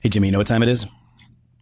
Hey, Jimmy, you know what time it is?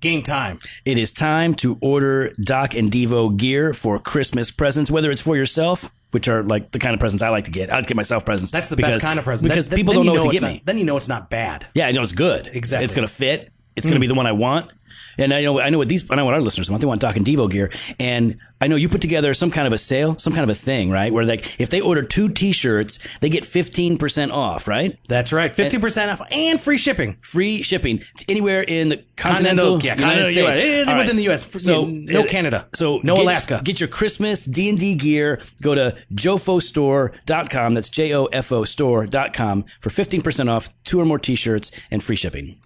Game time. It is time to order Doc and Devo gear for Christmas presents, whether it's for yourself, which are like the kind of presents I like to get. I like to get myself presents. That's the best kind of present. Because people don't know what to get me. Then you know it's not bad. Yeah, I know it's good. Exactly. It's going to fit. It's going to be the one I want. And I know what our listeners want. They want Doc and Devo gear. And I know you put together some kind of a sale, some kind of a thing, right? Where like if they order 2 T-shirts, they get 15% off, right? That's right. 15% off and free shipping. Free shipping anywhere in the continental United States. Anything within the U.S. So no Canada. So no Alaska. Get your Christmas D&D gear. Go to jofostore.com. That's JOFO store.com for 15% off, 2 or more T-shirts, and free shipping.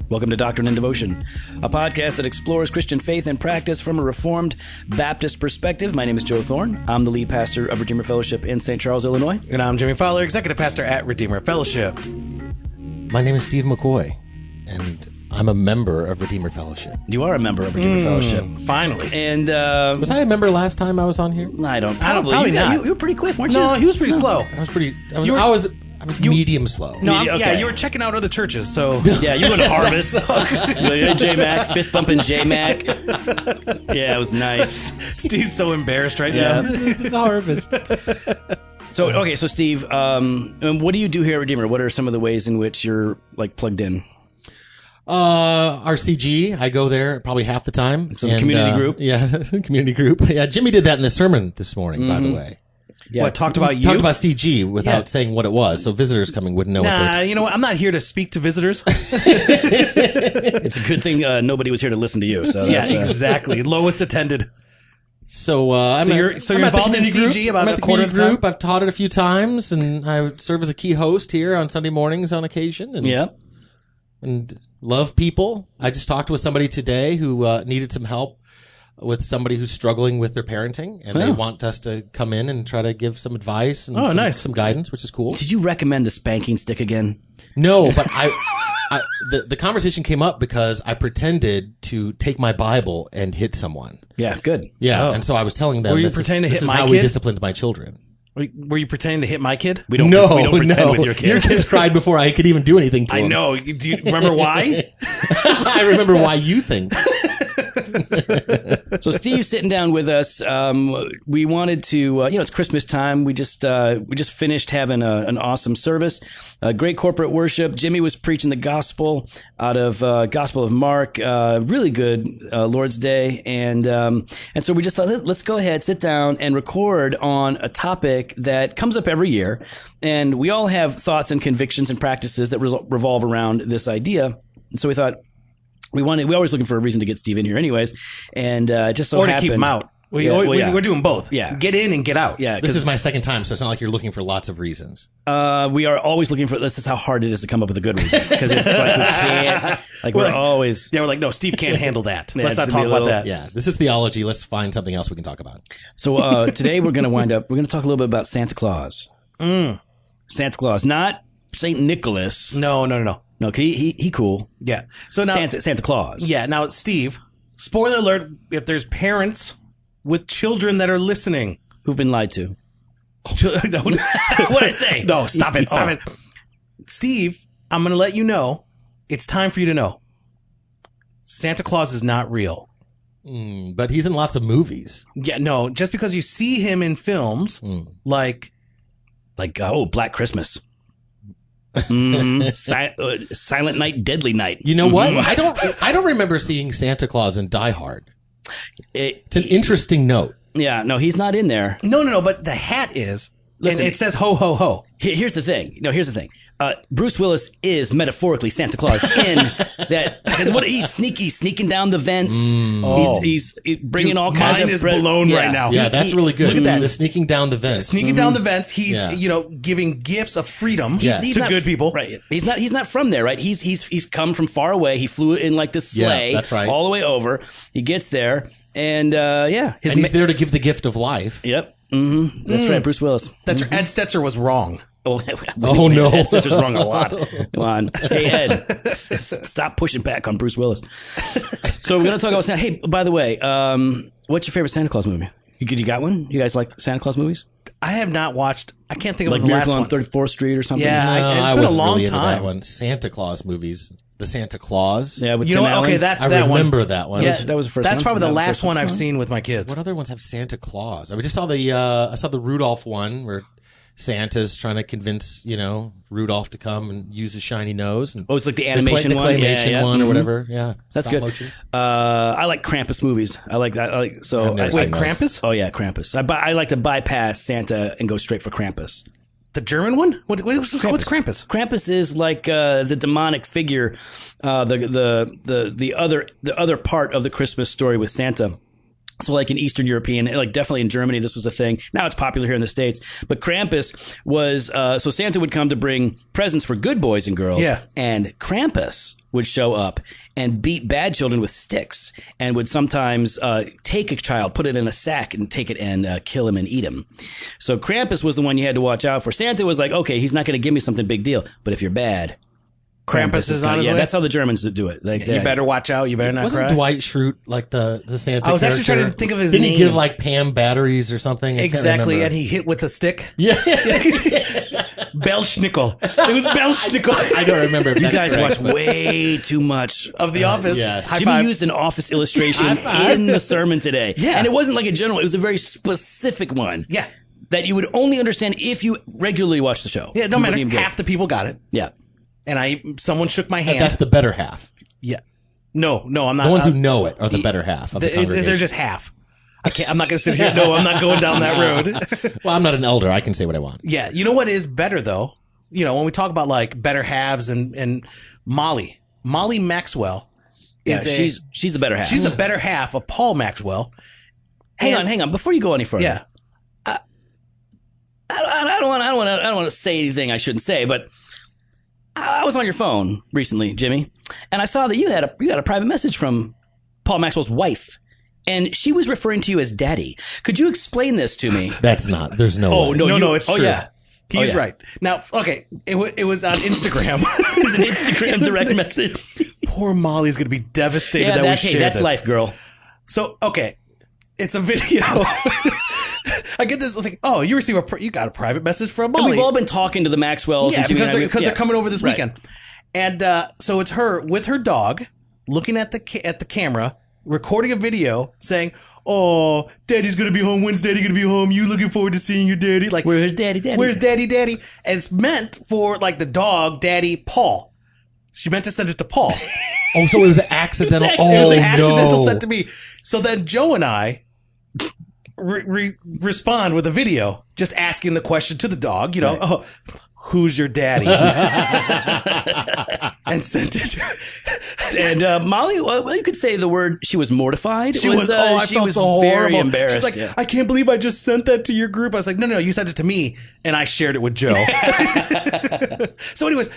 Welcome to Doctrine and Devotion, a podcast that explores Christian faith and practice from a Reformed Baptist perspective. My name is Joe Thorne. I'm the lead pastor of Redeemer Fellowship in St. Charles, Illinois. And I'm Jimmy Fowler, executive pastor at Redeemer Fellowship. My name is Steve McCoy, and I'm a member of Redeemer Fellowship. You are a member of Redeemer Fellowship. Finally. And was I a member last time I was on here? I don't. Probably not. You were pretty quick, weren't you? No, he was pretty slow. I was medium slow. No, Okay. yeah, you were checking out other churches, so... Yeah, you went to Harvest. J-Mac, fist bumping J-Mac. Yeah, it was nice. Steve's so embarrassed right now. It's a Harvest. So Steve, what do you do here at Redeemer? What are some of the ways in which you're like plugged in? Our CG, I go there probably half the time. So the community group? Yeah, community group. Yeah, Jimmy did that in the sermon this morning, by the way. Yeah. What, talked about you? Talked about CG without saying what it was, so visitors coming wouldn't know what they're... You know what? I'm not here to speak to visitors. It's a good thing nobody was here to listen to you. So Yeah, exactly. Lowest attended. So, you're involved in CG about a quarter of the time? I've taught it a few times, and I serve as a key host here on Sunday mornings on occasion. And, and love people. I just talked with somebody today who needed some help with somebody who's struggling with their parenting, and they want us to come in and try to give some advice and some guidance, which is cool. Did you recommend the spanking stick again? No, but the conversation came up because I pretended to take my Bible and hit someone. Yeah, good. Yeah, and so I was telling them this is how we disciplined my children. Were you pretending to hit my kid? We don't pretend with your kids. Your kids cried before I could even do anything to them. I know. Do you remember why? I remember why you think. So Steve's sitting down with us. We wanted to, it's Christmas time. We just finished having an awesome service, great corporate worship. Jimmy was preaching the gospel out of Gospel of Mark, really good Lord's Day, and so we just thought, let's go ahead, sit down, and record on a topic that comes up every year, and we all have thoughts and convictions and practices that revolve around this idea. So we thought. We're always looking for a reason to get Steve in here anyways. And just so happened. Or to keep him out. We're doing both. Yeah. Get in and get out. Yeah. This is my second time, so it's not like you're looking for lots of reasons. We are always looking for, this is how hard it is to come up with a good reason. Because it's like we can't, we're always. Yeah, we're like, no, Steve can't handle that. Yeah, Let's not talk about that. Yeah, this is theology. Let's find something else we can talk about. So today we're going to talk a little bit about Santa Claus. Santa Claus, not St. Nicholas. No. No, he cool. Yeah. So now Santa Claus. Yeah. Now, Steve, spoiler alert, if there's parents with children that are listening who've been lied to. What'd I say? No, stop it. Steve, I'm going to let you know, it's time for you to know. Santa Claus is not real. But he's in lots of movies. Yeah, no, just because you see him in films like Black Christmas. Silent Night, Deadly Night. You know what? I don't remember seeing Santa Claus in Die Hard. It's an interesting note. Yeah, no, he's not in there. No, but the hat is. Listen, and it says ho, ho, ho. Here's the thing. Bruce Willis is metaphorically Santa Claus in that, because he's sneaking down the vents. He's bringing all kinds of... Mine is blown right now. Yeah, that's really good. Look at that. The sneaking down the vents. Sneaking down the vents. He's, giving gifts of freedom to good people. Right. He's not from there, right? He's come from far away. He flew in like this sleigh. That's right. All the way over. He gets there and he's there to give the gift of life. Yep. Mm-hmm. That's right, Bruce Willis. That's Ed Stetzer was wrong. Oh no. Ed Sister's wrong a lot. Come on. Hey, Ed, stop pushing back on Bruce Willis. So we're going to talk about Santa. Hey, by the way, what's your favorite Santa Claus movie? You got one? You guys like Santa Claus movies? I have not watched. I can't think of like the last Miracle one. on 34th Street or something? Yeah, it's been a long time. That one. Santa Claus movies. The Santa Claus. Yeah, with you Tim know what? Allen. Okay, that remember one. that one. Yeah, that was the first one. That's probably the last one I've one? seen with my kids. What other ones have Santa Claus? I just saw I saw the Rudolph one where Santa's trying to convince, Rudolph to come and use his shiny nose. And it's like the animation one? The claymation one or whatever. Yeah. That's Stop good. motion. I like Krampus movies. I like that. Wait, Krampus? Oh, yeah, Krampus. I like to bypass Santa and go straight for Krampus. The German one? What's Krampus? Krampus is like the demonic figure, the other part of the Christmas story with Santa. So like in Eastern European, like definitely in Germany, this was a thing. Now it's popular here in the States. But Krampus was, so Santa would come to bring presents for good boys and girls. Yeah. And Krampus would show up and beat bad children with sticks and would sometimes take a child, put it in a sack and take it and kill him and eat him. So Krampus was the one you had to watch out for. Santa was like, okay, he's not going to give me something big deal. But if you're bad, Krampus is on his way? That's how the Germans do it. Like, You better watch out. You better not Wasn't cry. Dwight Schrute like the Santa I was actually character? trying to think of his Didn't name. he give like Pam batteries or something? I can't Exactly, remember. and he hit with a stick. Yeah. Belschnickel. It was Belschnickel. I don't remember. You guys watch way too much Of The Office. yes. High Jimmy five. used an office illustration High five. in the sermon today. Yeah. And it wasn't like a general, it was a very specific one. Yeah. That you would only understand if you regularly watch the show. Yeah, it don't You matter. wouldn't even get Half the people got it. it. Yeah. And someone shook my hand. That's the better half. Yeah. No, I'm not. The ones who know it are the better half of the congregation. They're just half. I'm not going to sit here. No, I'm not going down that road. Well, I'm not an elder. I can say what I want. Yeah. You know what is better, though? When we talk about like better halves and Molly Maxwell is she's the better half. She's the better half of Paul Maxwell. Hang on. Before you go any further. Yeah. I don't want to say anything I shouldn't say, but I was on your phone recently, Jimmy, and I saw that you got a private message from Paul Maxwell's wife, and she was referring to you as daddy. Could you explain this to me? That's not. There's no way. No, it's true. Oh, yeah. He's right. Now, okay, it was on Instagram. It was an Instagram direct message. Poor Molly's going to be devastated Yeah, that we shared that's this. life, girl. So, okay, it's a video. I get this. It's like, oh, you got a private message from Molly. And we've all been talking to the Maxwells. Yeah, and Jimmy because they're coming over this Right. weekend, and so it's her with her dog, looking at the camera, recording a video, saying, "Oh, Daddy's gonna be home. When's Daddy gonna be home? You looking forward to seeing your daddy? Like, Where's Daddy? Where's Daddy? And it's meant for like the dog, Daddy, Paul. She meant to send it to Paul. Oh, so it was accidental. It was an accidental no. sent to me. So then Joe and I respond with a video, just asking the question to the dog. Right. Oh, who's your daddy? And sent it. And Molly, well, you could say the word. She was mortified. She was. I she felt was so horrible. very embarrassed. She's like, yeah. I can't believe I just sent that to your group. I was like, no, you sent it to me, and I shared it with Joe. So, anyways,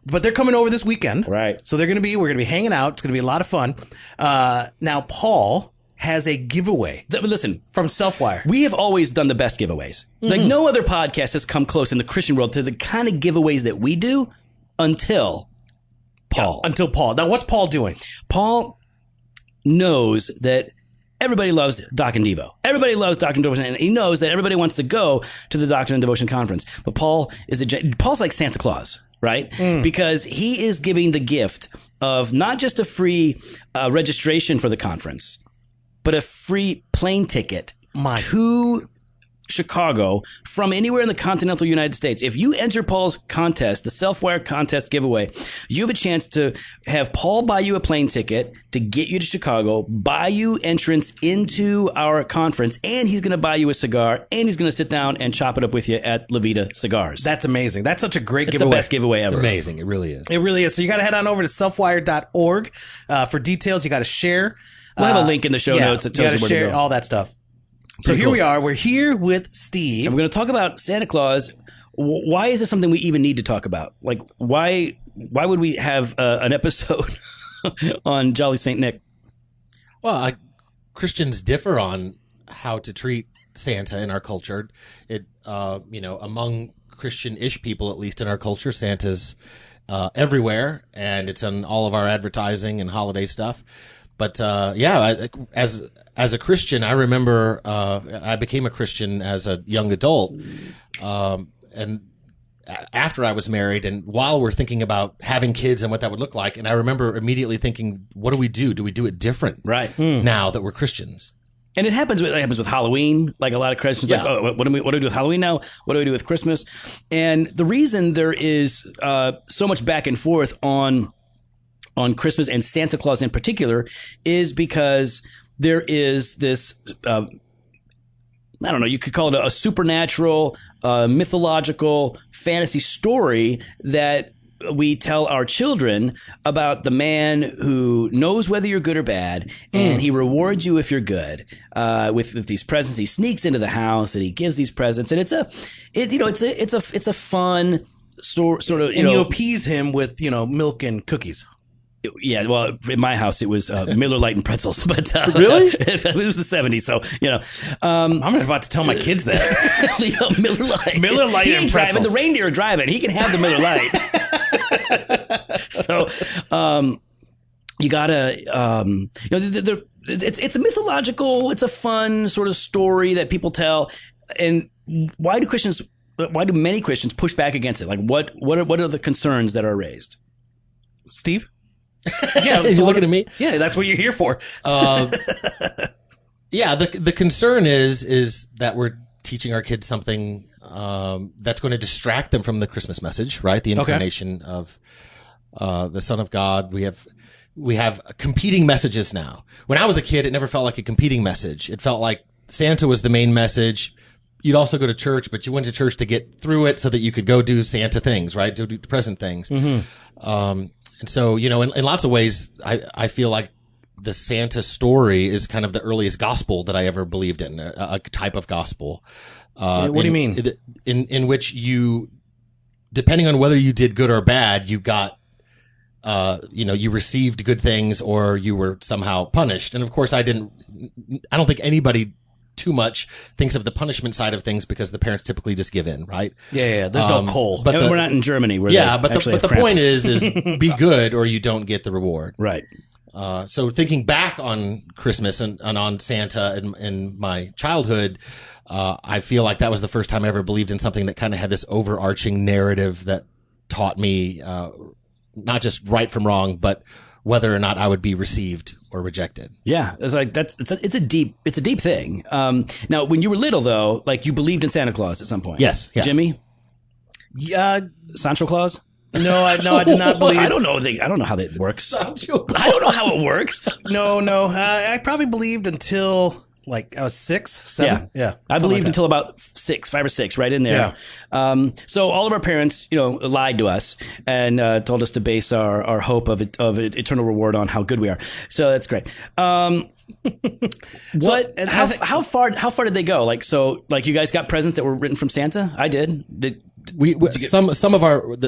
but they're coming over this weekend, Right. So we're gonna be hanging out. It's gonna be a lot of fun. Now, Paul has a giveaway. Listen, from Selfwire. we have always done the best giveaways. Like no other podcast has come close in the Christian world to the kind of giveaways that we do until Paul. Until Paul. Now, what's Paul doing? Paul knows that everybody loves Doc and Devo. Everybody loves Doctrine and Devotion, and he knows that everybody wants to go to the Doctrine and Devotion conference. But Paul's like Santa Claus, right? Because he is giving the gift of not just a free registration for the conference, but a free plane ticket to Chicago from anywhere in the continental United States. If you enter Paul's contest, the Selfwire contest giveaway, you have a chance to have Paul buy you a plane ticket to get you to Chicago, buy you entrance into our conference, and he's going to buy you a cigar, and he's going to sit down and chop it up with you at La Vida Cigars. That's amazing. That's such a great It's giveaway. the best giveaway ever. It's amazing. It really is. It really is. So you got to head on over to selfwire.org for details. You got to share. We'll have a link in the show notes that tells you gotta where share to go. all that stuff. So here cool. we are. We're here with Steve. And we're going to talk about Santa Claus. Why is this something we even need to talk about? Like, why would we have an episode on Jolly St. Nick? Well, Christians differ on how to treat Santa in our culture. Among Christian-ish people, at least in our culture, Santa's everywhere, and it's on all of our advertising and holiday stuff. But as a Christian, I remember I became a Christian as a young adult, and after I was married, and while we're thinking about having kids and what that would look like, and I remember immediately thinking, what do we do? Do we do it different now that we're Christians? And it happens with Halloween. Like a lot of Christians, like, oh, what do we do with Halloween now? What do we do with Christmas? And the reason there is so much back and forth on Christmas and Santa Claus in particular is because there is this, I don't know, you could call it a supernatural, mythological fantasy story that we tell our children about the man who knows whether you're good or bad, and he rewards you if you're good with these presents. He sneaks into the house and he gives these presents, and it's a fun story, sort of. You appease him with milk and cookies. Yeah, well, in my house it was Miller Lite and pretzels, but really, it was the '70s, so I'm about to tell my kids that Miller Lite, he ain't and pretzels. Driving, the reindeer are driving. He can have the Miller Lite. So, you gotta, it's a mythological, it's a fun sort of story that people tell. And why do many Christians push back against it? Like, what are the concerns that are raised? Steve? Yeah, so looking at me. Yeah, that's what you're here for. Yeah, the concern is that we're teaching our kids something that's going to distract them from the Christmas message, right? The incarnation of the Son of God. We have competing messages now. When I was a kid, it never felt like a competing message. It felt like Santa was the main message. You'd also go to church, but you went to church to get through it so that you could go do Santa things, right? Do present things. Mm-hmm. And so, in lots of ways, I feel like the Santa story is kind of the earliest gospel that I ever believed in, a type of gospel. What do you mean? In which you, depending on whether you did good or bad, you got, you received good things or you were somehow punished. And of course, I don't think anybody too much thinks of the punishment side of things because the parents typically just give in, right? Yeah. There's no coal. But we're not in Germany. Where but the point is be good or you don't get the reward. Right. So thinking back on Christmas and on Santa in my childhood, I feel like that was the first time I ever believed in something that kind of had this overarching narrative that taught me not just right from wrong, but whether or not I would be received or rejected. Yeah, it's like it's a deep thing. Now, when you were little, though, like you believed in Santa Claus at some point. Yes, yeah. Jimmy. Santa Claus. No, I did not believe. I don't know how that works. I don't know how it works. No. I probably believed until like I was 6, 7. Yeah. I believed until about 5 or 6, right in there. Yeah. So all of our parents, lied to us and told us to base our hope of eternal reward on how good we are. So that's great. How far did they go? Like you guys got presents that were written from Santa? I did. Some of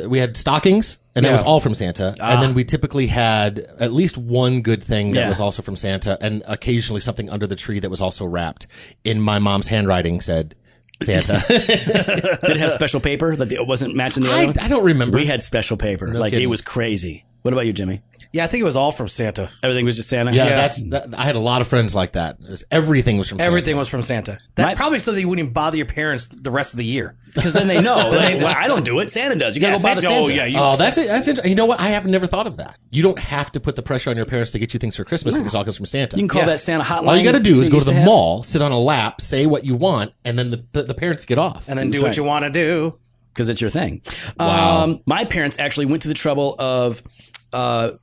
we had stockings, and that was all from Santa. And then we typically had at least one good thing that was also from Santa, and occasionally something under the tree that was also wrapped in my mom's handwriting said Santa. Did it have special paper that it wasn't matching the other one? I don't remember. We had special paper. No kidding. It was crazy. What about you, Jimmy? Yeah, I think it was all from Santa. Everything was just Santa? Yeah. I had a lot of friends like that. Everything was from Santa. Everything was from Santa. Probably so that you wouldn't bother your parents the rest of the year. Because then they know. I don't do it. Santa does. You got to go bother Santa. That's interesting. You know what? I have never thought of that. You don't have to put the pressure on your parents to get you things for Christmas because it all comes from Santa. You can call that Santa hotline. All you got to do is go to the mall, sit on a lap, say what you want, and then the parents get off. And then do what you want to do. Because it's your thing. Wow. My parents actually went to the trouble of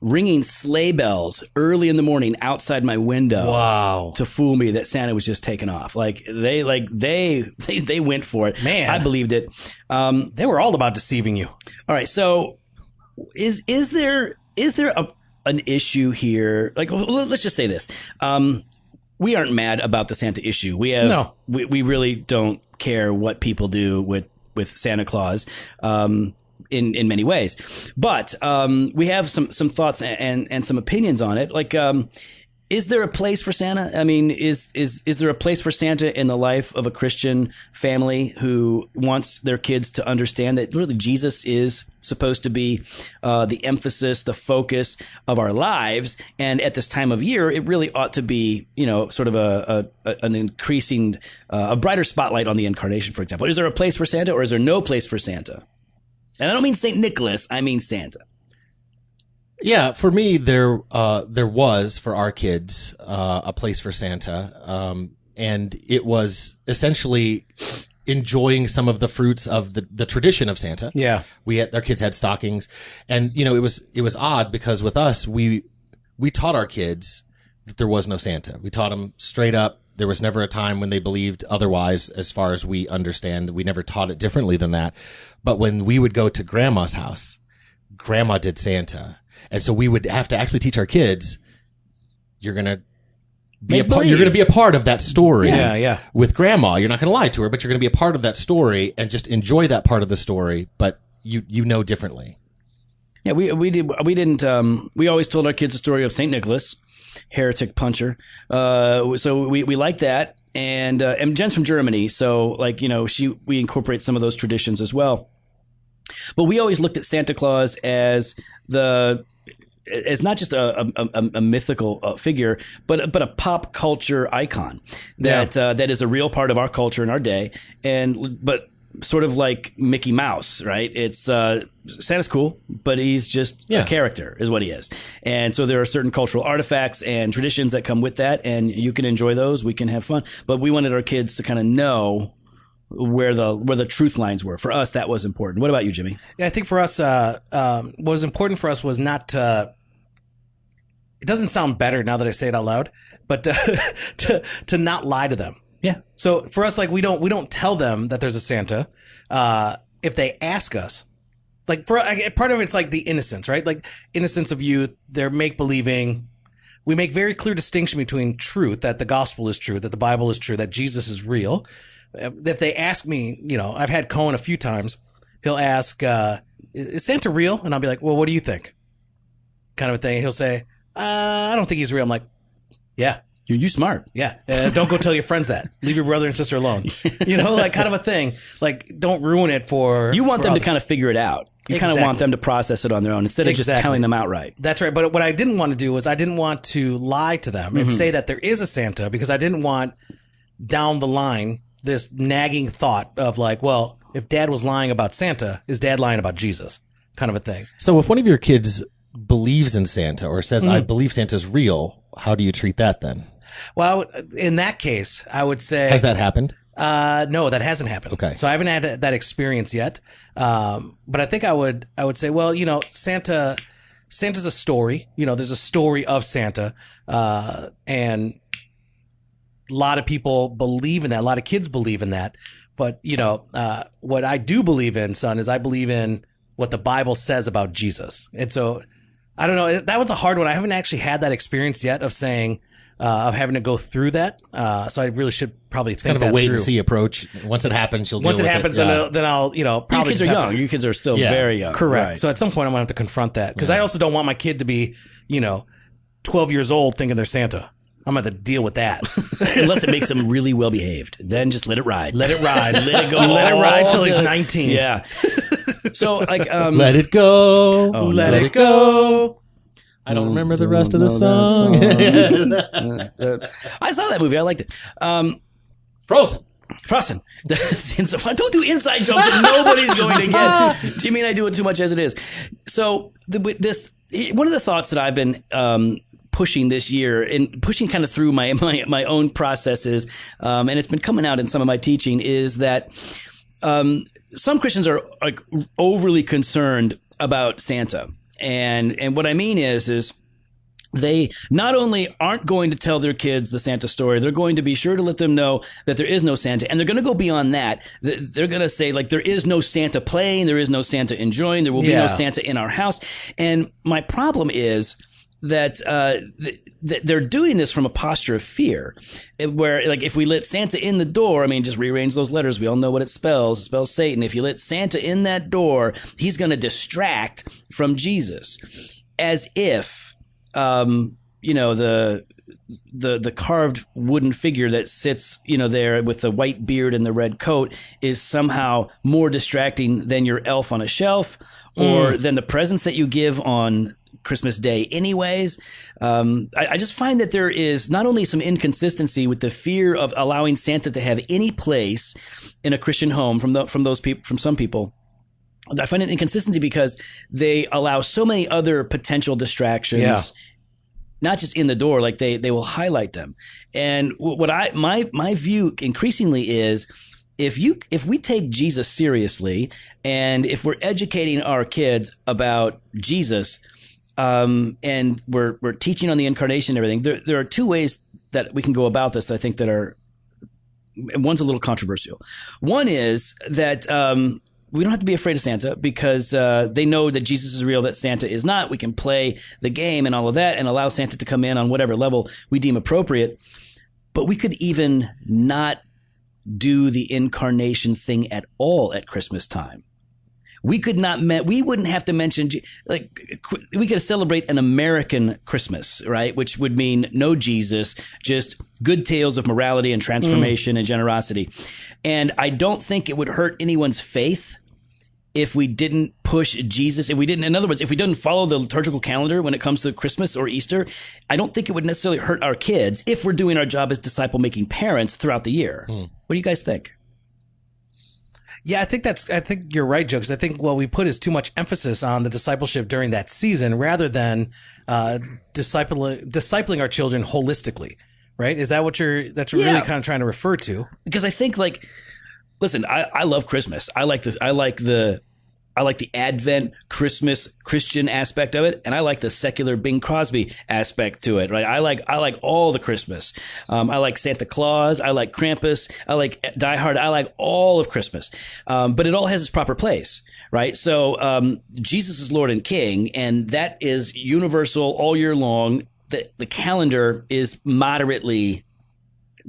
ringing sleigh bells early in the morning outside my window to fool me that Santa was just taking off. They went for it. Man, I believed it. They were all about deceiving you. All right. So is there an issue here? Like, let's just say this. We aren't mad about the Santa issue. We really don't care what people do with Santa Claus. In many ways, but we have some thoughts and some opinions on it. Like, Is there a place for Santa? I mean, is there a place for Santa in the life of a Christian family who wants their kids to understand that really Jesus is supposed to be the emphasis, the focus of our lives, and at this time of year, it really ought to be, sort of an increasing, a brighter spotlight on the incarnation, for example. Is there a place for Santa, or is there no place for Santa? And I don't mean St. Nicholas, I mean Santa. Yeah, for me, there was for our kids a place for Santa, and it was essentially enjoying some of the fruits of the tradition of Santa. Yeah, our kids had stockings, and it was odd because with us we taught our kids that there was no Santa. We taught them straight up. There was never a time when they believed otherwise, as far as we understand. We never taught it differently than that. But when we would go to Grandma's house, Grandma did Santa. And so we would have to actually teach our kids, you're going to be a part of that story. Yeah. With Grandma. You're not going to lie to her, but you're going to be a part of that story and just enjoy that part of the story, but you know differently. Yeah, we always told our kids the story of St. Nicholas, heretic puncher. So we like that. And Jen's from Germany, so we incorporate some of those traditions as well. But we always looked at Santa Claus as not just a mythical figure, but a pop culture icon that is a real part of our culture in our day, but sort of like Mickey Mouse, right? It's Santa's cool, but he's just a character, is what he is. And so there are certain cultural artifacts and traditions that come with that, and you can enjoy those. We can have fun, but we wanted our kids to kind of know where the truth lines were. For us, that was important. What about you, Jimmy? Yeah, I think for us, what was important for us was not to. It doesn't sound better now that I say it out loud, but to not lie to them. Yeah. So for us, we don't tell them that there's a Santa. If they ask us, part of it's the innocence, right? Like innocence of youth. They're make believing. We make very clear distinction between truth, that the gospel is true, that the Bible is true, that Jesus is real. If they ask me, I've had Cohen a few times. He'll ask, "Is Santa real?" And I'll be like, "Well, what do you think?" Kind of a thing. He'll say, "I don't think he's real." I'm like, "Yeah, you smart. Yeah, don't go tell your friends that. Leave your brother and sister alone." Kind of a thing. Don't ruin it for. You want them others. to kind of figure it out. You kind of want them to process it on their own instead of just telling them outright. That's right. But what I didn't want to do was I didn't want to lie to them and say that there is a Santa, because I didn't want down the line this nagging thought of well, if Dad was lying about Santa, is Dad lying about Jesus? Kind of a thing. So if one of your kids believes in Santa or says, I believe Santa's real, how do you treat that then? Well, in that case, I would say... Has that happened? No, that hasn't happened. Okay. So I haven't had that experience yet. But I think I would say, well, Santa's a story. There's a story of Santa. And a lot of people believe in that. A lot of kids believe in that. But, what I do believe in, son, is I believe in what the Bible says about Jesus. And so, I don't know. That one's a hard one. I haven't actually had that experience yet of saying, of having to go through that. So I really should probably think kind of a wait and see approach. Once it happens, you'll deal with it. Once it happens, then I'll, probably your kids are young. Your kids are still very young. Correct. Right. So at some point, I'm going to have to confront that, because I also don't want my kid to be, 12 years old thinking they're Santa. I'm going to have to deal with that. Unless it makes them really well behaved. Then just let it ride. Let it ride. Let it go. Let it ride till he's 19. Yeah. So let it go. Oh, let it go. I don't remember the rest of the song. I saw that movie. I liked it. Frozen. Don't do inside jokes that nobody's going to get. Jimmy and I do it too much as it is. So one of the thoughts that I've been pushing this year and pushing kind of through my own processes, and it's been coming out in some of my teaching, is that some Christians are overly concerned about Santa. And what I mean is they not only aren't going to tell their kids the Santa story, they're going to be sure to let them know that there is no Santa. And they're going to go beyond that. They're going to say, there is no Santa playing, there is no Santa enjoying, there will be no Santa in our house. And my problem is that they're doing this from a posture of fear, where if we let Santa in the door, just rearrange those letters. We all know what it spells. It spells Satan. If you let Santa in that door, he's going to distract from Jesus, as if the carved wooden figure that sits, there with the white beard and the red coat is somehow more distracting than your elf on a shelf or than the presents that you give on Christmas Day anyways. I just find that there is not only some inconsistency with the fear of allowing Santa to have any place in a Christian home from some people. I find an inconsistency because they allow so many other potential distractions, not just in the door, like they will highlight them. And what my view increasingly is, if we take Jesus seriously and if we're educating our kids about Jesus, and we're teaching on the incarnation and everything, there are two ways that we can go about this that I think that are, one's a little controversial. One is that we don't have to be afraid of Santa because they know that Jesus is real, that Santa is not. We can play the game and all of that and allow Santa to come in on whatever level we deem appropriate. But we could even not do the incarnation thing at all at Christmas time. We wouldn't have to mention, we could celebrate an American Christmas, right? Which would mean no Jesus, just good tales of morality and transformation and generosity. And I don't think it would hurt anyone's faith if we didn't push Jesus, in other words, if we didn't follow the liturgical calendar when it comes to Christmas or Easter. I don't think it would necessarily hurt our kids if we're doing our job as disciple-making parents throughout the year. What do you guys think? Yeah, I think you're right, Joe, because I think what we put is too much emphasis on the discipleship during that season rather than discipling our children holistically, right? Is that what really kind of trying to refer to? Because I think, listen, I love Christmas. I like the Advent Christmas Christian aspect of it, and I like the secular Bing Crosby aspect to it, right? I like all the Christmas. I like Santa Claus. I like Krampus. I like Die Hard. I like all of Christmas. But it all has its proper place, right? So Jesus is Lord and King, and that is universal all year long. The calendar is moderately,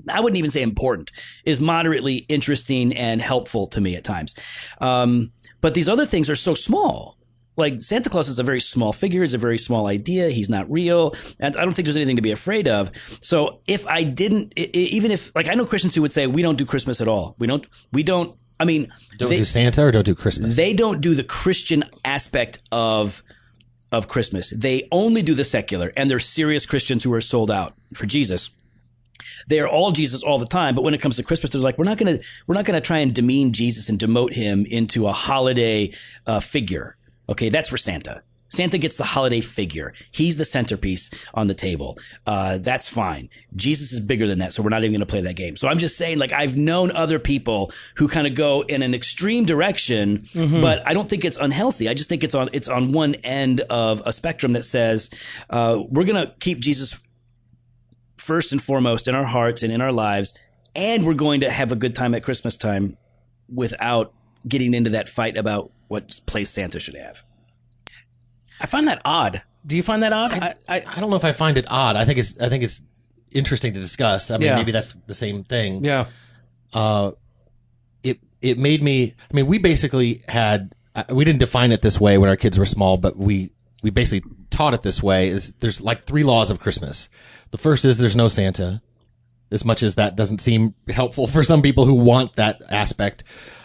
I wouldn't even say important, is moderately interesting and helpful to me at times. But these other things are so small. Like Santa Claus is a very small figure, is a very small idea. He's not real. And I don't think there's anything to be afraid of. So if I didn't, even if, I know Christians who would say, we don't do Christmas at all. Don't do Santa or don't do Christmas. They don't do the Christian aspect of Christmas. They only do the secular, and they're serious Christians who are sold out for Jesus. They are all Jesus all the time, but when it comes to Christmas, they're like, we're not going to try and demean Jesus and demote him into a holiday figure. Okay, that's for Santa. Santa gets the holiday figure. He's the centerpiece on the table. That's fine. Jesus is bigger than that, so we're not even going to play that game. So I'm just saying, I've known other people who kind of go in an extreme direction, but I don't think it's unhealthy. I just think it's on one end of a spectrum that says we're going to keep Jesus first and foremost in our hearts and in our lives, and we're going to have a good time at Christmas time without getting into that fight about what place Santa should have. I find that odd. Do you find that odd? I don't know if I find it odd. I think it's interesting to discuss. I mean, maybe that's the same thing. Yeah. It made me. I mean, we basically we didn't define it this way when our kids were small, but we basically taught it this way. There's 3 laws of Christmas. The first is there's no Santa, as much as that doesn't seem helpful for some people who want that aspect.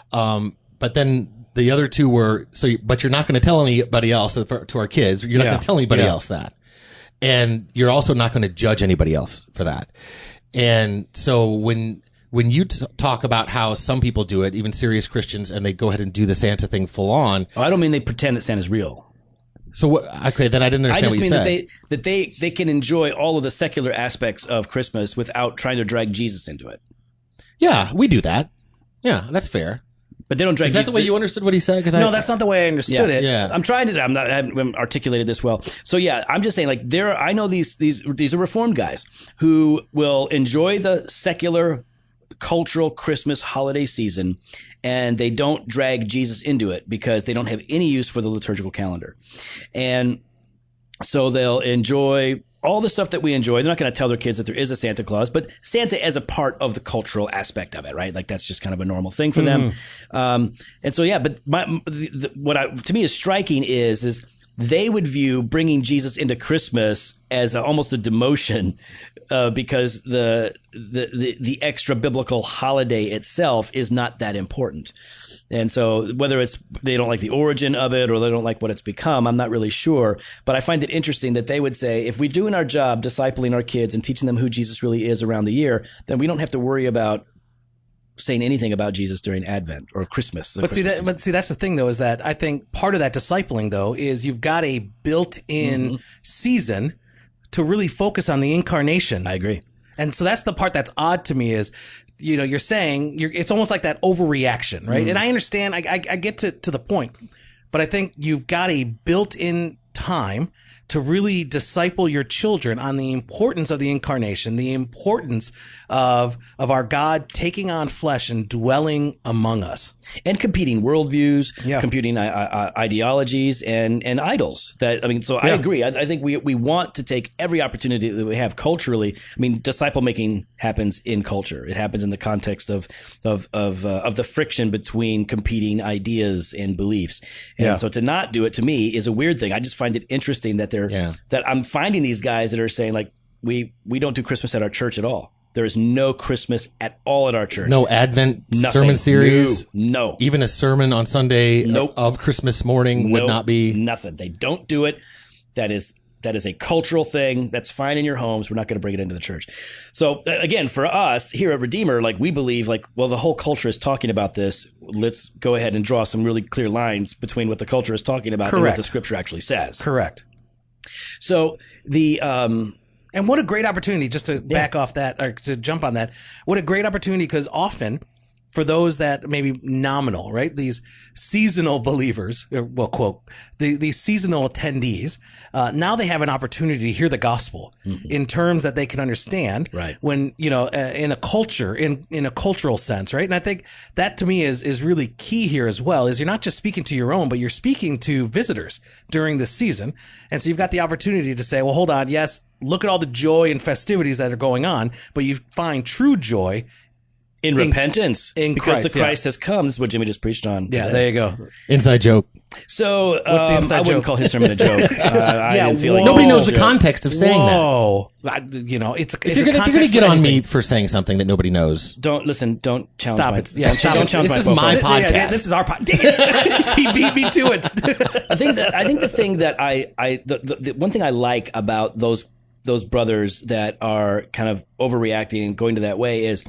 But then the other 2 were, but you're not going to tell anybody else to our kids. You're not going to tell anybody else that. And you're also not going to judge anybody else for that. And so when you talk about how some people do it, even serious Christians, and they go ahead and do the Santa thing full on. Oh, I don't mean they pretend that Santa's real. So what? Okay, then I didn't understand what you said. I just mean that they can enjoy all of the secular aspects of Christmas without trying to drag Jesus into it. Yeah, we do that. Yeah, that's fair. But they don't drag Jesus. Is that the way you understood what he said? No, that's not the way I understood it. Yeah. I haven't articulated this well. So yeah, I'm just saying, I know these are Reformed guys who will enjoy the secular cultural Christmas holiday season, and they don't drag Jesus into it because they don't have any use for the liturgical calendar. And so they'll enjoy all the stuff that we enjoy. They're not going to tell their kids that there is a Santa Claus, but Santa as a part of the cultural aspect of it, right? That's just kind of a normal thing for them. And so, yeah, but to me is striking is they would view bringing Jesus into Christmas as almost a demotion because the extra biblical holiday itself is not that important. And so whether it's they don't like the origin of it or they don't like what it's become, I'm not really sure. But I find it interesting that they would say, if we're doing our job discipling our kids and teaching them who Jesus really is around the year, then we don't have to worry about saying anything about Jesus during Advent or Christmas. But see, that's the thing, though, is that I think part of that discipling, though, is you've got a built-in season to really focus on the incarnation. I agree. And so that's the part that's odd to me is, you're saying it's almost like that overreaction, right? And I understand, I get to the point, but I think you've got a built-in time to really disciple your children on the importance of the incarnation, the importance of our God taking on flesh and dwelling among us. And competing worldviews, competing ideologies, and idols. I agree. I think we want to take every opportunity that we have culturally. I mean, disciple making happens in culture. It happens in the context of the friction between competing ideas and beliefs. And so to not do it, to me, is a weird thing. I just find it interesting that that I'm finding these guys that are saying, like, we don't do Christmas at our church at all. There is no Christmas at all at our church. No Advent sermon series. No. Even a sermon on Sunday of Christmas morning would not be. Nothing. They don't do it. That is a cultural thing. That's fine in your homes. We're not going to bring it into the church. So again, for us here at Redeemer, like, we believe, like, well, the whole culture is talking about this. Let's go ahead and draw some really clear lines between what the culture is talking about and what the scripture actually says. Correct. So and what a great opportunity, just to back off that, or to jump on that, what a great opportunity, because often for those that may be nominal, right, these seasonal believers, well, quote, these seasonal attendees, now they have an opportunity to hear the gospel in terms that they can understand when, in a culture, in a cultural sense, right? And I think that, to me, is really key here as well, is you're not just speaking to your own, but you're speaking to visitors during this season. And so you've got the opportunity to say, well, hold on, yes, look at all the joy and festivities that are going on, but you find true joy in repentance, because Christ, the Christ has come. This is what Jimmy just preached on today. Yeah, there you go. Inside joke. So what's the inside I wouldn't joke? call his sermon a joke. I didn't feel like Nobody knows the context of saying that. If you're going to get on me for saying something that nobody knows, don't challenge stop my, it. Yeah, stop don't it. challenge This my is my profile. podcast. This is our podcast. He beat me to it. I think the thing that the one thing I like about those brothers that are kind of overreacting and going to that way is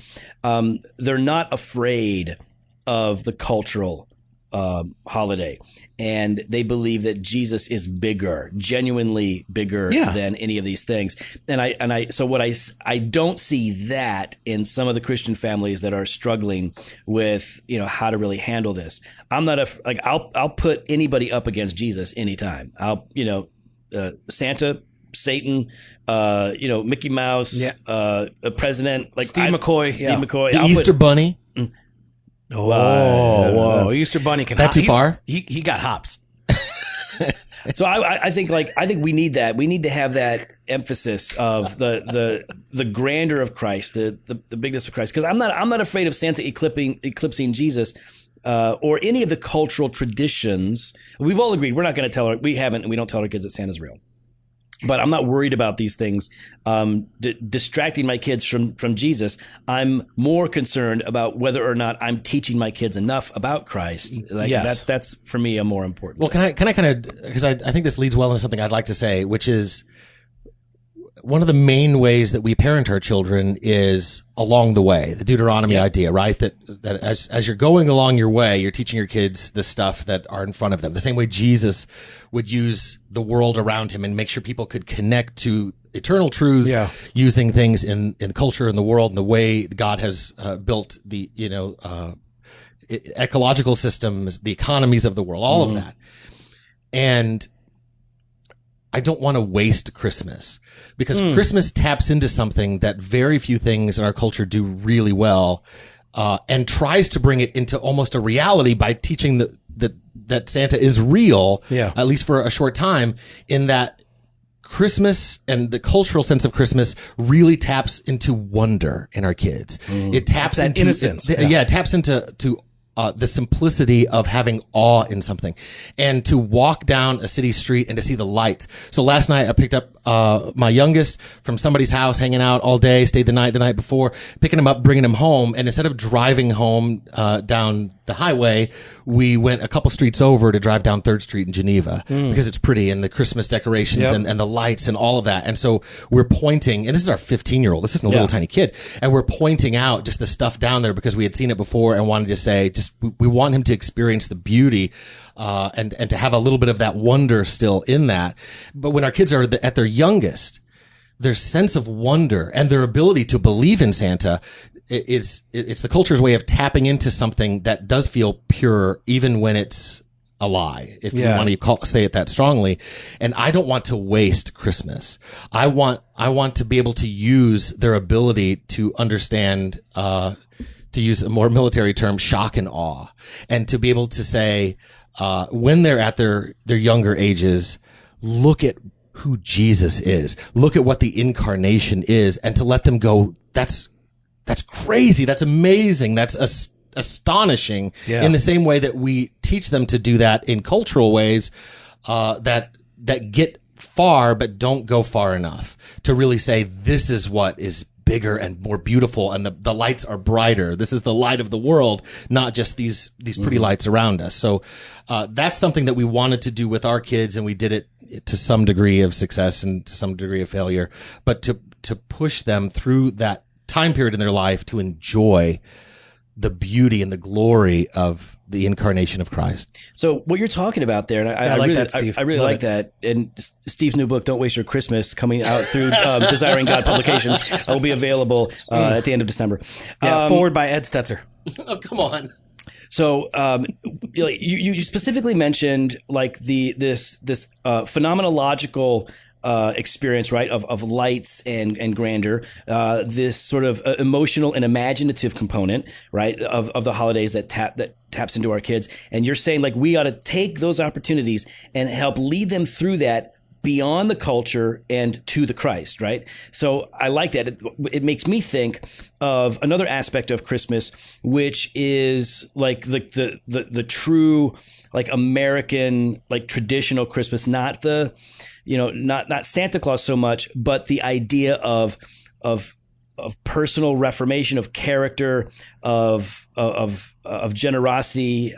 they're not afraid of the cultural holiday, and they believe that Jesus is bigger, genuinely bigger than any of these things. And I don't see that in some of the Christian families that are struggling with how to really handle this. I'm not I'll put anybody up against Jesus anytime. Santa, Satan, Mickey Mouse, a president, like Steve McCoy, the Easter Bunny. Whoa! Easter Bunny can. That too far? He got hops. So I think we need that. We need to have that emphasis of the grandeur of Christ, the bigness of Christ. Because I'm not afraid of Santa eclipsing Jesus. Or any of the cultural traditions. We've all agreed we're not going to tell we don't tell our kids that Santa's real. But I'm not worried about these things distracting my kids from Jesus. I'm more concerned about whether or not I'm teaching my kids enough about Christ. That's for me a more important. Well, can I kind of, because I think this leads well into something I'd like to say, which is one of the main ways that we parent our children is along the way, the Deuteronomy idea, right? That as you're going along your way, you're teaching your kids the stuff that are in front of them. The same way Jesus would use the world around him and make sure people could connect to eternal truths using things in culture and the world and the way God has built the, ecological systems, the economies of the world, all of that. And I don't want to waste Christmas, because Christmas taps into something that very few things in our culture do really well, and tries to bring it into almost a reality by teaching that Santa is real, at least for a short time, in that Christmas and the cultural sense of Christmas really taps into wonder in our kids. It taps into innocence. It taps into the simplicity of having awe in something, and to walk down a city street and to see the lights. So last night I picked up my youngest from somebody's house, hanging out all day, stayed the night before, picking him up, bringing him home. And instead of driving home down the highway, we went a couple streets over to drive down 3rd Street in Geneva because it's pretty, and the Christmas decorations and the lights and all of that. And so we're pointing, and this is our 15-year-old. This isn't a little tiny kid. And we're pointing out just the stuff down there because we had seen it before and wanted to say, we want him to experience the beauty, and to have a little bit of that wonder still in that. But when our kids are at their youngest, their sense of wonder and their ability to believe in Santa, it's the culture's way of tapping into something that does feel pure, even when it's a lie, if you want to say it that strongly. And I don't want to waste Christmas. I want to be able to use their ability to understand, to use a more military term, shock and awe, and to be able to say, when they're at their younger ages, look at who Jesus is, look at what the incarnation is, and to let them go, that's crazy, that's amazing, that's astonishing, in the same way that we teach them to do that in cultural ways, that get far but don't go far enough to really say, this is what is bigger and more beautiful, and the lights are brighter. This is the light of the world, not just these pretty lights around us. So that's something that we wanted to do with our kids, and we did it to some degree of success and to some degree of failure, but to push them through that time period in their life to enjoy the beauty and the glory of the incarnation of Christ. So what you're talking about there, and I like really, that, Steve. I really like that. And Steve's new book, Don't Waste Your Christmas, coming out through Desiring God Publications, will be available at the end of December. Forward by Ed Stetzer. Oh, come on. So you specifically mentioned like this phenomenological experience, right, of lights and grandeur, this sort of emotional and imaginative component, right, of the holidays that taps into our kids. And you're saying like we ought to take those opportunities and help lead them through that beyond the culture and to the Christ, right? So I like that. It makes me think of another aspect of Christmas, which is like the true like American like traditional Christmas, not the not Santa Claus so much, but the idea of personal reformation, of character, of generosity.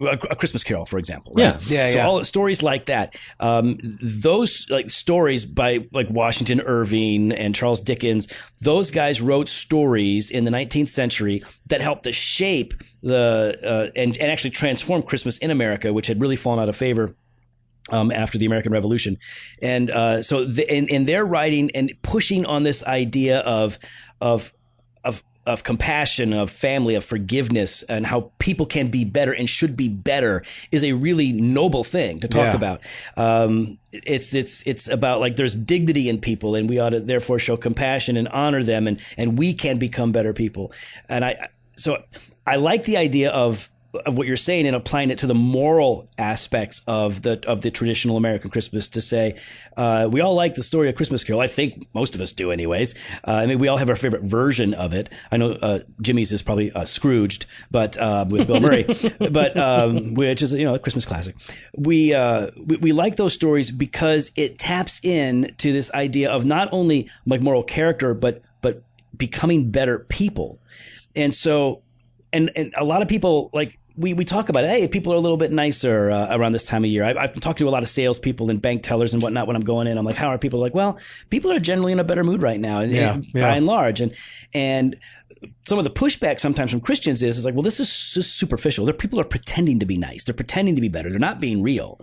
A Christmas Carol, for example. Right? So all stories like that, those like stories by like Washington Irving and Charles Dickens, those guys wrote stories in the 19th century that helped to shape and actually transform Christmas in America, which had really fallen out of favor after the American Revolution. And so in their writing and pushing on this idea of compassion, of family, of forgiveness, and how people can be better and should be better is a really noble thing to talk about. It's about like there's dignity in people, and we ought to therefore show compassion and honor them, and we can become better people. And I like the idea of what you're saying and applying it to the moral aspects of the traditional American Christmas, to say we all like the story of Christmas Carol. I think most of us do anyways. I mean, we all have our favorite version of it. I know Jimmy's is probably Scrooged, but with Bill Murray, but which is a Christmas classic. We like those stories because it taps in to this idea of not only like moral character, but becoming better people. And so and a lot of people like we talk about it. Hey, people are a little bit nicer around this time of year. I've talked to a lot of salespeople and bank tellers and whatnot when I'm going in. I'm like, how are people? Like, well, people are generally in a better mood right now, by and large. And some of the pushback sometimes from Christians is like, well, this is just superficial. People are pretending to be nice. They're pretending to be better. They're not being real.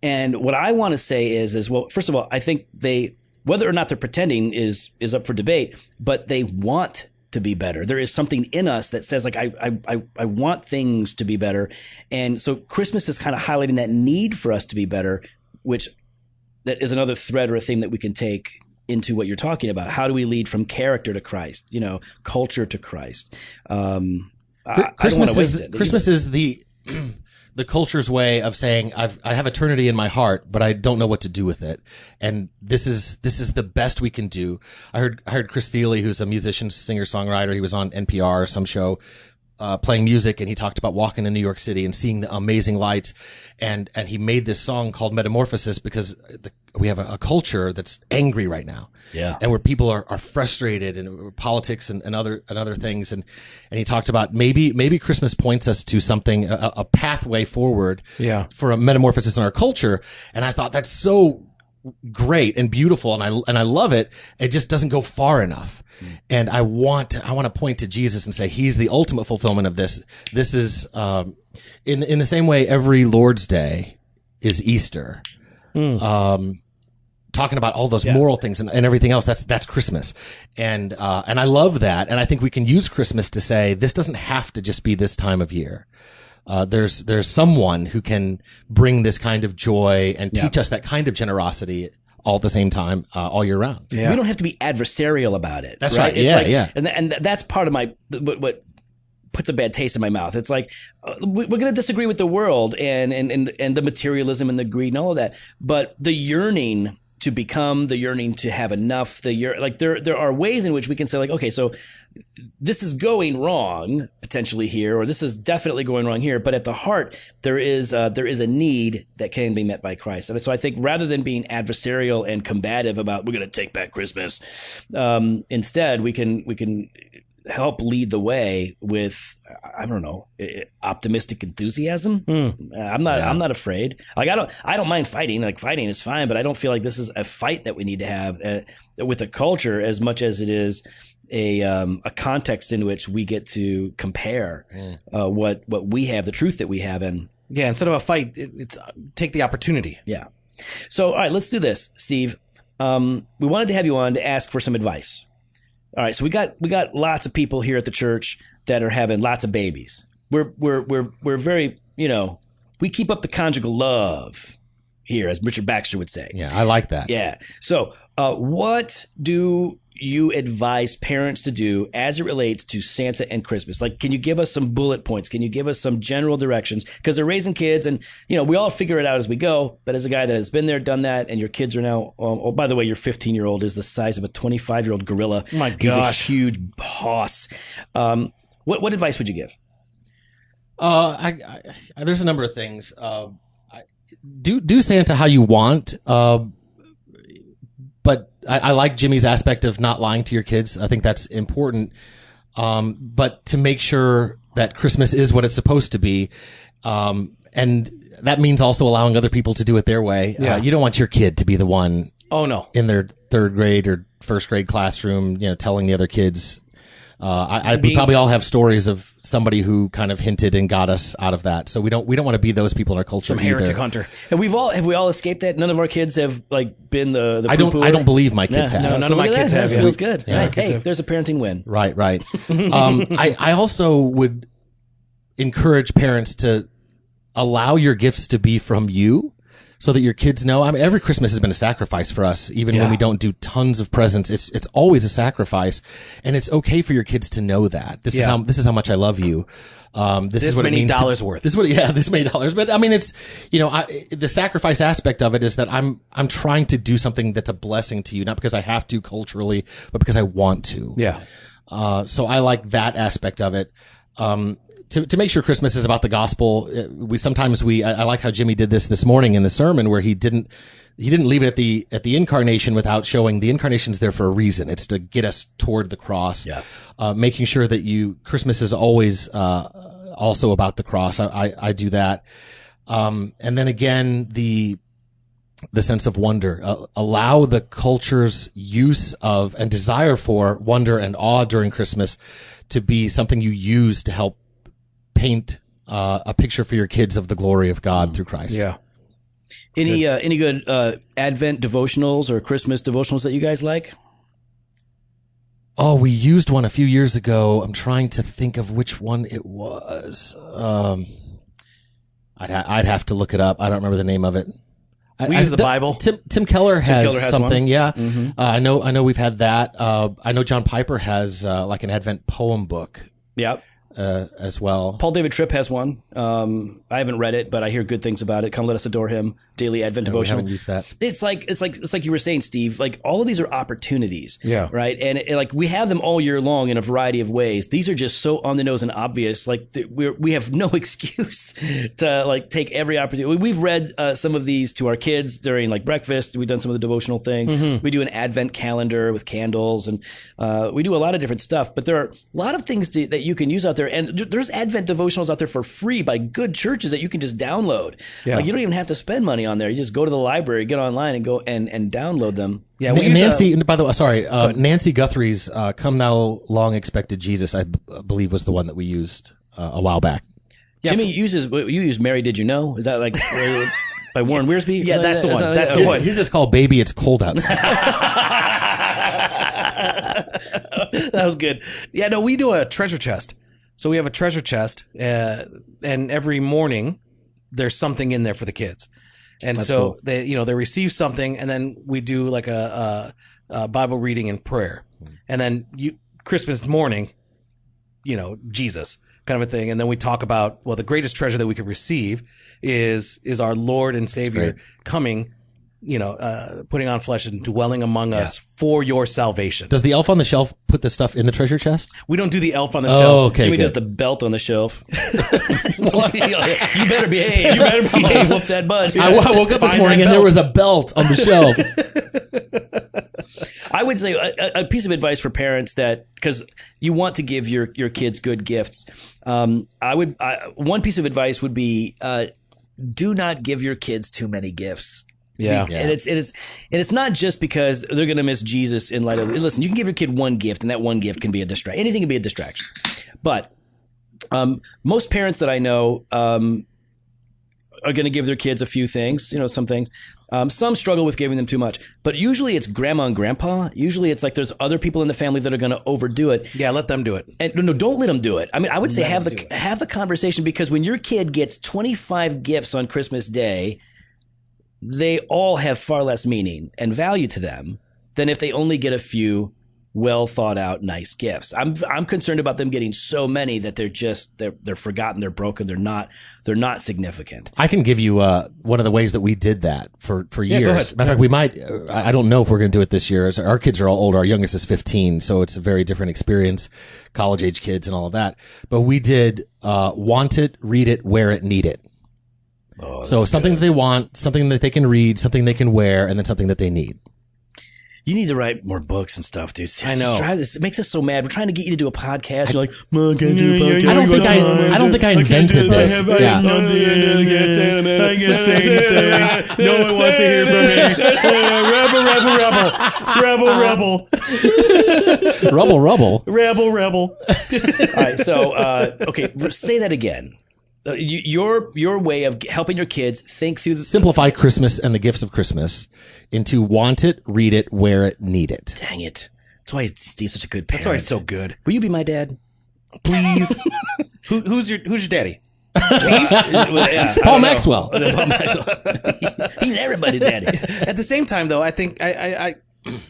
And what I want to say is, well, first of all, I think whether or not they're pretending is up for debate, but they want to be better. There is something in us that says like, I want things to be better. And so Christmas is kind of highlighting that need for us to be better, which that is another thread or a theme that we can take into what you're talking about. How do we lead from character to Christ, culture to Christ? Christmas is the the culture's way of saying I have eternity in my heart, but I don't know what to do with it, and this is the best we can do. I heard Chris Thiele, who's a musician, singer, songwriter. He was on NPR or some show playing music, and he talked about walking in New York City and seeing the amazing lights, and he made this song called Metamorphosis because we have a culture that's angry right now. Yeah. And where people are frustrated, and politics and other things. And he talked about maybe Christmas points us to something, a pathway forward for a metamorphosis in our culture. And I thought that's so great and beautiful. And I love it. It just doesn't go far enough. And I want to point to Jesus and say, he's the ultimate fulfillment of this. This is, in the same way every Lord's Day is Easter. Talking about all those moral things and everything else. That's Christmas. And I love that. And I think we can use Christmas to say, this doesn't have to just be this time of year. There's someone who can bring this kind of joy and teach us that kind of generosity all at the same time, all year round. Yeah. We don't have to be adversarial about it. That's right. It's And that's part of what puts a bad taste in my mouth. It's like, we're going to disagree with the world and the materialism and the greed and all of that. But the yearning to become, the yearning to have enough, there are ways in which we can say, like, okay, so this is going wrong potentially here, or this is definitely going wrong here, but at the heart there is a need that can be met by Christ. And so I think rather than being adversarial and combative about we're going to take back Christmas, instead we can help lead the way with, I don't know, optimistic enthusiasm. I'm not afraid. Like, I don't mind fighting. Like, fighting is fine, but I don't feel like this is a fight that we need to have with a culture as much as it is a context in which we get to compare what we have, the truth that we have in. Yeah, instead of a fight, it's take the opportunity. Yeah. So, all right, let's do this, Steve. We wanted to have you on to ask for some advice. All right, so we got lots of people here at the church that are having lots of babies. We're very, we keep up the conjugal love here, as Richard Baxter would say. Yeah, I like that. Yeah. So, what do you advise parents to do as it relates to Santa and Christmas? Like, can you give us some bullet points? Can you give us some general directions? Because they're raising kids, and we all figure it out as we go. But as a guy that has been there, done that, and your kids are now, oh, by the way, your 15-year-old is the size of a 25-year-old gorilla. My gosh, he's a huge hoss. What advice would you give? There's a number of things. Do Santa how you want. But I like Jimmy's aspect of not lying to your kids. I think that's important. But to make sure that Christmas is what it's supposed to be. And that means also allowing other people to do it their way. Yeah. You don't want your kid to be the one in their third grade or first grade classroom, telling the other kids. We probably all have stories of somebody who kind of hinted and got us out of that. So we don't want to be those people in our culture. Some heretic hunter. And have we all escaped that? None of our kids have been the I don't believe my kids have. No, none of my kids have. That feels good. Yeah. Right. Hey, there's a parenting win. Right. I also would encourage parents to allow your gifts to be from you, so that your kids know. I mean, every Christmas has been a sacrifice for us, even when we don't do tons of presents. It's always a sacrifice, and it's okay for your kids to know that this is how much I love you. This is what many it means dollars worth. This many dollars. But I mean, it's the sacrifice aspect of it is that I'm trying to do something that's a blessing to you, not because I have to culturally, but because I want to. Yeah. So I like that aspect of it. To make sure Christmas is about the gospel, I like how Jimmy did this morning in the sermon, where he didn't leave it at the incarnation without showing the incarnation's there for a reason. It's to get us toward the cross. Yeah. Making sure that Christmas is always, also about the cross. I do that. And then again, the sense of wonder, allow the culture's use of and desire for wonder and awe during Christmas to be something you use to help paint a picture for your kids of the glory of God through Christ. Yeah. Any good Advent devotionals or Christmas devotionals that you guys like? Oh, we used one a few years ago. I'm trying to think of which one it was. I'd have to look it up. I don't remember the name of it. We use the Bible. Tim Keller has something. One. Yeah. Mm-hmm. I know we've had that. I know John Piper has like an Advent poem book. Yep. as well. Paul David Tripp has one. I haven't read it, but I hear good things about it. Come Let Us Adore Him, Daily Advent Devotional. We haven't used that. It's like you were saying, Steve. Like all of these are opportunities, right? And like we have them all year long in a variety of ways. These are just so on the nose and obvious. Like we have no excuse to like take every opportunity. We've read some of these to our kids during like breakfast. We've done some of the devotional things. Mm-hmm. We do an Advent calendar with candles, and we do a lot of different stuff. But there are a lot of things that you can use out there, and there's Advent devotionals out there for free by good churches that you can just download. Like you don't even have to spend money on there. You just go to the library, get online, and go and download them. Yeah, Nancy. By the way, sorry, Nancy Guthrie's "Come Thou Long Expected Jesus," I believe, was the one that we used a while back. Yeah, Jimmy you use "Mary Did You Know"? Is that like by Warren Wiersbe? Yeah, that's the one. That's the one. His is called "Baby, It's Cold Outside." That was good. Yeah, no, we do a treasure chest. So we have a treasure chest, and every morning there's something in there for the kids. And that's so cool. They receive something, and then we do like a Bible reading and prayer. And then Christmas morning, Jesus kind of a thing. And then we talk about, well, the greatest treasure that we could receive is our Lord and Savior coming, putting on flesh and dwelling among us for your salvation. Does the elf on the shelf put the stuff in the treasure chest? We don't do the elf on the shelf. Okay, Jimmy does the belt on the shelf. You better behave. You better behave. Whoop that butt. I woke up this morning and there was a belt on the shelf. I would say a piece of advice for parents because you want to give your kids good gifts. One piece of advice would be do not give your kids too many gifts. Yeah. And it's not just because they're going to miss Jesus in light of, listen, you can give your kid one gift and that one gift can be a distraction. Anything can be a distraction. But most parents that I know are going to give their kids a few things, some things. Some struggle with giving them too much, but usually it's grandma and grandpa. Usually it's like there's other people in the family that are going to overdo it. Yeah, let them do it. And no, don't let them do it. I mean, I would say have the conversation, because when your kid gets 25 gifts on Christmas Day, they all have far less meaning and value to them than if they only get a few well thought out, nice gifts. I'm concerned about them getting so many that they're forgotten, they're broken, they're not significant. I can give you one of the ways that we did that for years. Go ahead. Matter of fact, we might. I don't know if we're going to do it this year. Our kids are all older. Our youngest is 15, so it's a very different experience. College age kids and all of that. But we did want it, read it, wear it, need it. Oh, so something that they want, something that they can read, something they can wear, and then something that they need. You need to write more books and stuff, dude. I know. It makes us so mad. We're trying to get you to do a podcast. You're like, Mom, I can't do a podcast. I don't think I invented this. I can't say anything. No one wants to hear from me. Rebel. All right, so okay, say that again. Your way of helping your kids think through simplify Christmas and the gifts of Christmas into want it, read it, wear it, need it. Dang it. That's why Steve's such a good parent. That's why he's so good. Will you be my dad? Please. Who's your daddy? Steve? Paul Maxwell. Paul Maxwell. He's everybody's daddy. At the same time, though, I think I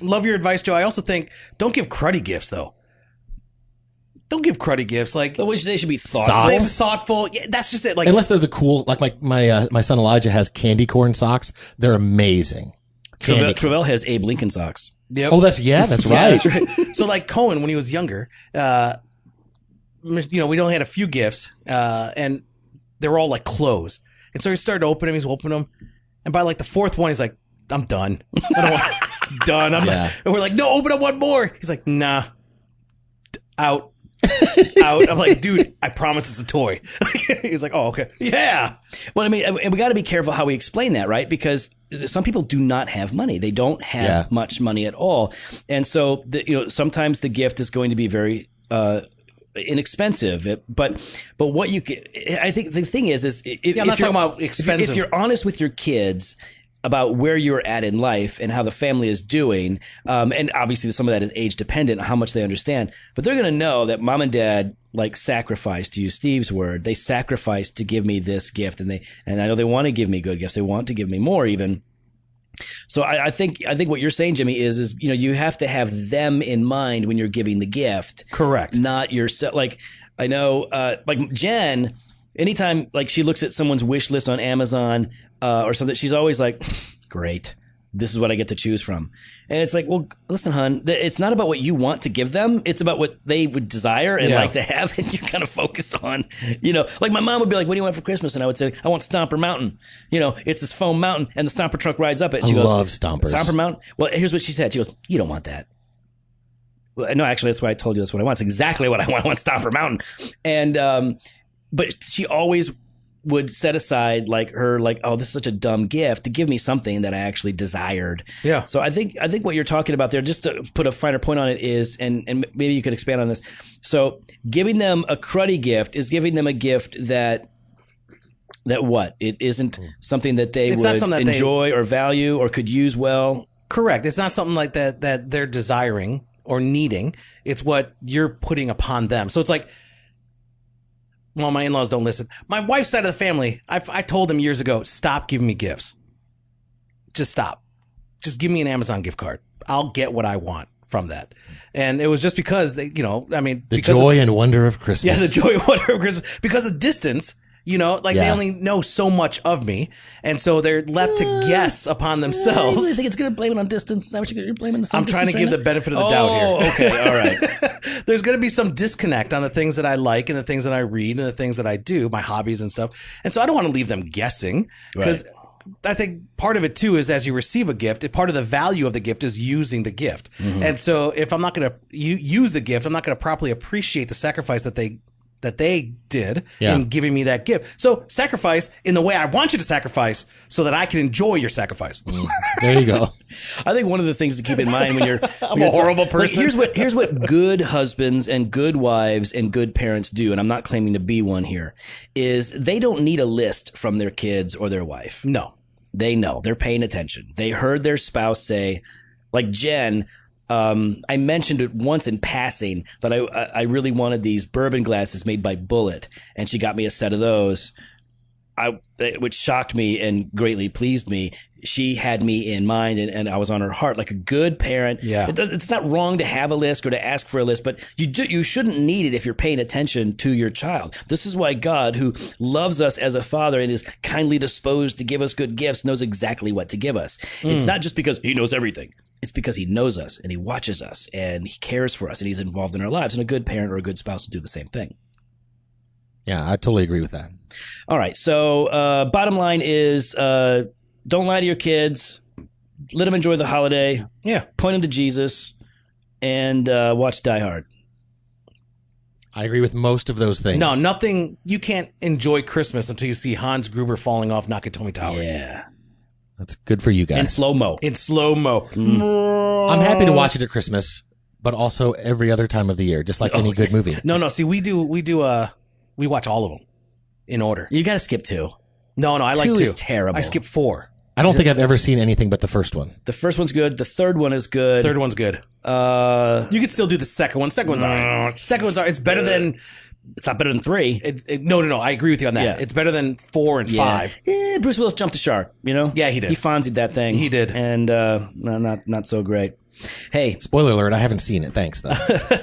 love your advice, Joe. I also think don't give cruddy gifts, though. Don't give cruddy gifts. Like they should be thoughtful. Thoughtful. Yeah, that's just it. Like unless they're the cool. Like my son Elijah has candy corn socks. They're amazing. Travell has Abe Lincoln socks. Yep. Oh, that's right. Yeah, that's right. So like Cohen, when he was younger, we only had a few gifts, and they were all like clothes. And so he started opening them. He's opening them, and by like the fourth one, he's like, "I'm done. I don't want done." And we're like, "No, open up one more." He's like, "Nah, out." I'm like, dude, I promise it's a toy. He's like, oh, okay. Yeah. Well, I mean, and we got to be careful how we explain that, right? Because some people do not have money. They don't have much money at all. And so, sometimes the gift is going to be very inexpensive. But what you can, I think the thing is I'm not talking about expensive. If you're honest with your kids about where you're at in life and how the family is doing. And obviously some of that is age dependent, how much they understand, but they're going to know that mom and dad sacrificed, to use Steve's word, they sacrificed to give me this gift. And I know they want to give me good gifts. They want to give me more even. So I think what you're saying, Jimmy, is you have to have them in mind when you're giving the gift. Correct. Not yourself. I know, like Jen, anytime like she looks at someone's wish list on Amazon or something, she's always like, great. This is what I get to choose from. And it's like, well, listen, hon, it's not about what you want to give them. It's about what they would desire and like to have. And you're kind of focused on, like my mom would be like, what do you want for Christmas? And I would say, I want Stomper Mountain. It's this foam mountain and the Stomper truck rides up it. And she goes, love Stompers. Stomper Mountain? Well, here's what she said. She goes, you don't want that. Well, no, actually, that's why I told you that's what I want. It's exactly what I want. I want Stomper Mountain. And, but she always would set aside oh, this is such a dumb gift to give me something that I actually desired. Yeah. So I think what you're talking about there, just to put a finer point on it is, and maybe you could expand on this. So giving them a cruddy gift is giving them a gift that what? It isn't something that they would enjoy or value or could use well. Correct. It's not something like that they're desiring or needing. It's what you're putting upon them. So it's like, well, my in-laws don't listen. My wife's side of the family, I told them years ago, stop giving me gifts. Just stop. Just give me an Amazon gift card. I'll get what I want from that. And it was just because they, the joy and wonder of Christmas. Yeah, the joy and wonder of Christmas. Because of distance, they only know so much of me. And so they're left to guess upon themselves. You think it's going to blame it on distance? Is that what you're blaming the I'm trying to give the benefit of the doubt here. Oh, okay. All right. There's going to be some disconnect on the things that I like and the things that I read and the things that I do, my hobbies and stuff. And so I don't want to leave them guessing because I think part of it too is as you receive a gift, part of the value of the gift is using the gift. Mm-hmm. And so if I'm not going to use the gift, I'm not going to properly appreciate the sacrifice that they did in giving me that gift. So sacrifice in the way I want you to sacrifice so that I can enjoy your sacrifice. There you go. I think one of the things to keep in mind when you're I'm a horrible person. Here's what good husbands and good wives and good parents do, and I'm not claiming to be one here, is they don't need a list from their kids or their wife. No. They know. They're paying attention. They heard their spouse say, like Jen, I mentioned it once in passing that I really wanted these bourbon glasses made by Bullet, and she got me a set of those, which shocked me and greatly pleased me. She had me in mind, and I was on her heart like a good parent. Yeah. It's not wrong to have a list or to ask for a list, but you shouldn't need it if you're paying attention to your child. This is why God, who loves us as a father and is kindly disposed to give us good gifts, knows exactly what to give us. It's not just because he knows everything. It's because he knows us and he watches us and he cares for us and he's involved in our lives. And a good parent or a good spouse will do the same thing. Yeah, I totally agree with that. All right. So bottom line is don't lie to your kids. Let them enjoy the holiday. Yeah. Point them to Jesus and watch Die Hard. I agree with most of those things. No, nothing. You can't enjoy Christmas until you see Hans Gruber falling off Nakatomi Tower. Yeah. That's good for you guys. In slow-mo. I'm happy to watch it at Christmas, but also every other time of the year, just like any good movie. No. See, we watch all of them in order. You got to skip 2. No, I like 2. 2 is terrible. I skip 4. I don't think I've ever seen anything but the first one. The first one's good. The third one is good. Third one's good. You could still do the second one. Second one's all right. Second one's all right. It's better than... It's not better than 3. No. I agree with you on that. Yeah. It's better than 4 and 5. Yeah, Bruce Willis jumped the shark, Yeah, he did. He Fonzied that thing. He did. And not so great. Hey. Spoiler alert, I haven't seen it. Thanks, though.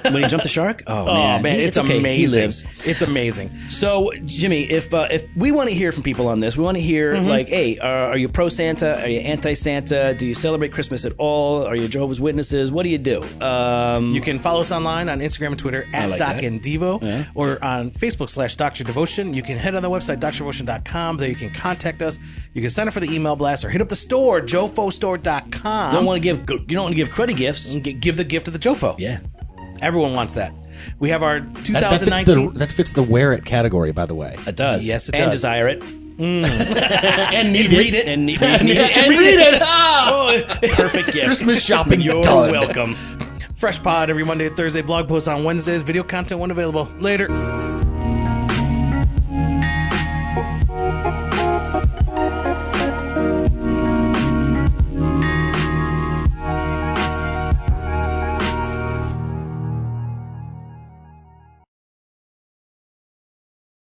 When he jumped the shark? Oh, man. It's okay. amazing. He lives. It's amazing. So, Jimmy, if we want to hear from people on this, we want to hear, hey, are you pro-Santa? Are you anti-Santa? Do you celebrate Christmas at all? Are you Jehovah's Witnesses? What do you do? You can follow us online on Instagram and Twitter at Doc and Devo, or on Facebook / Dr. Devotion. You can head on the website, drdevotion.com. There you can contact us. You can sign up for the email blast or hit up the store, jofostore.com. You don't want to give cruddy gifts. And give the gift of the Jofo. Yeah. Everyone wants that. We have our 2019. That fits the wear it category, by the way. It does. Yes, it does. And does. Desire it. And need read it. And read it. Oh, perfect gift. Christmas shopping. You're done. welcome. Fresh pod every Monday and Thursday. Blog posts on Wednesdays. Video content when available. Later.